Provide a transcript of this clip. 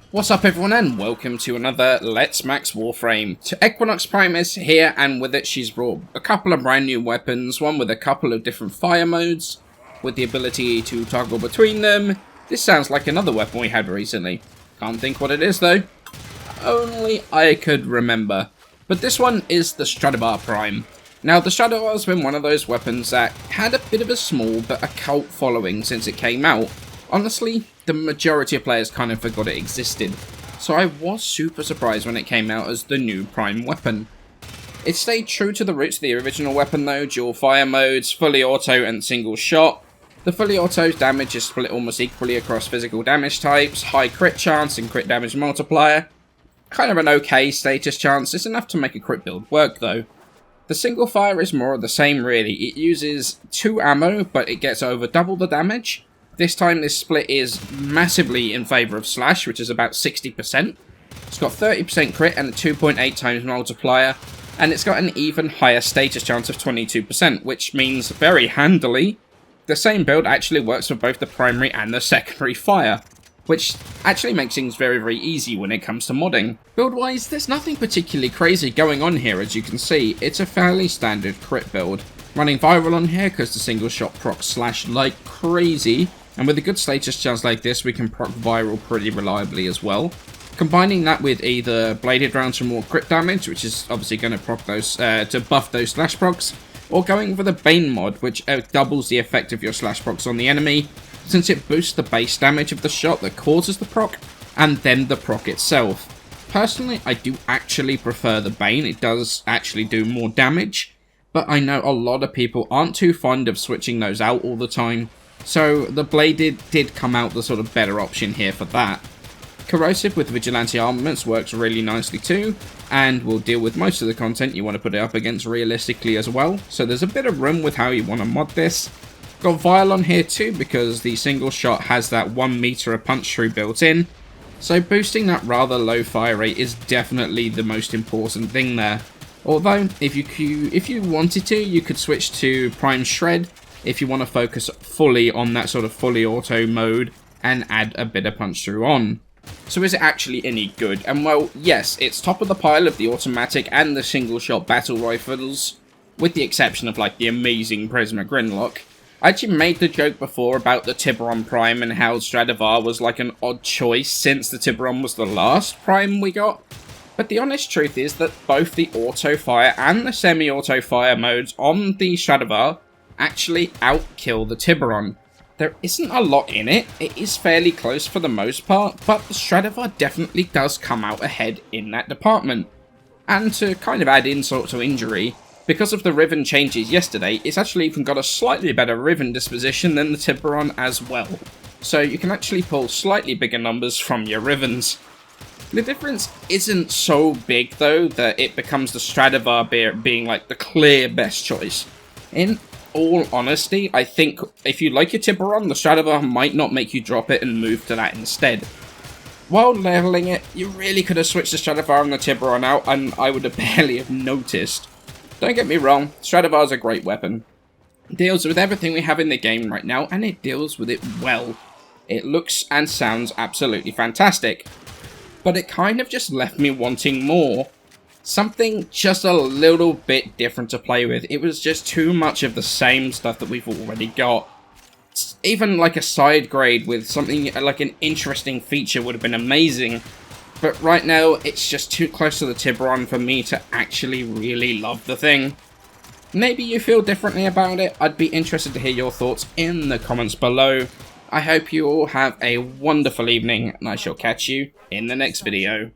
What's up everyone and welcome to another Let's Max Warframe. So Equinox Prime is here and with it she's brought a couple of brand new weapons, one with a couple of different fire modes, with the ability to toggle between them. This sounds like another weapon we had recently. Can't think what it is though. Only I could remember. But this one is the Stradavar Prime. Now the Stradavar has been one of those weapons that had a bit of a small but a cult following since it came out. Honestly, the majority of players kind of forgot it existed, so I was super surprised when it came out as the new Prime weapon. It stayed true to the roots of the original weapon though, dual fire modes, fully auto and single shot. The fully auto damage is split almost equally across physical damage types, high crit chance and crit damage multiplier. Kind of an okay status chance, it's enough to make a crit build work though. The single fire is more of the same really, it uses 2 ammo but it gets over double the damage. This time this split is massively in favour of slash, which is about 60%. It's got 30% crit and a 2.8 times multiplier, and it's got an even higher status chance of 22%, which means very handily the same build actually works for both the primary and the secondary fire, which actually makes things very easy when it comes to modding. Build-wise, there's nothing particularly crazy going on here, as you can see. It's a fairly standard crit build. Running viral on here because the single shot procs slash like crazy, and with a good status chance like this we can proc viral pretty reliably as well. Combining that with either bladed rounds for more crit damage, which is obviously going to proc those to buff those slash procs, or going for the Bane mod, which doubles the effect of your slash procs on the enemy, since it boosts the base damage of the shot that causes the proc, and then the proc itself. Personally, I do actually prefer the Bane, it does actually do more damage, but I know a lot of people aren't too fond of switching those out all the time, so the bladed did come out the sort of better option here for that. Corrosive with vigilante armaments works really nicely too, and will deal with most of the content you want to put it up against realistically as well, so there's a bit of room with how you want to mod this. Got Vial on here too because the single shot has that 1 meter of punch through built in, so boosting that rather low fire rate is definitely the most important thing there. Although, if you wanted to, you could switch to Prime Shred if you want to focus fully on that sort of fully auto mode and add a bit of punch through on. So is it actually any good? And well, yes, it's top of the pile of the automatic and the single shot battle rifles, with the exception of like the amazing Prisma Grinlock. I actually made the joke before about the Tiburon Prime and how Stradavar was like an odd choice since the Tiburon was the last Prime we got. But the honest truth is that both the auto fire and the semi-auto fire modes on the Stradavar actually outkill the Tiburon. There isn't a lot in it, it is fairly close for the most part, but the Stradavar definitely does come out ahead in that department. And to kind of add insult to injury, because of the Riven changes yesterday, it's actually even got a slightly better Riven disposition than the Tiburon as well. So you can actually pull slightly bigger numbers from your Rivens. The difference isn't so big though that it becomes the Stradavar being like the clear best choice. In all honesty, I think if you like your Tiburon, the Stradavar might not make you drop it and move to that instead. While leveling it, you really could have switched the Stradavar and the Tiburon out and I would have barely have noticed. Don't get me wrong, Stradavar is a great weapon. It deals with everything we have in the game right now and it deals with it well. It looks and sounds absolutely fantastic. But it kind of just left me wanting more. Something just a little bit different to play with. It was just too much of the same stuff that we've already got. Even like a side grade with something like an interesting feature would have been amazing. But right now, it's just too close to the Tiburon for me to actually really love the thing. Maybe you feel differently about it. I'd be interested to hear your thoughts in the comments below. I hope you all have a wonderful evening, and I shall catch you in the next video.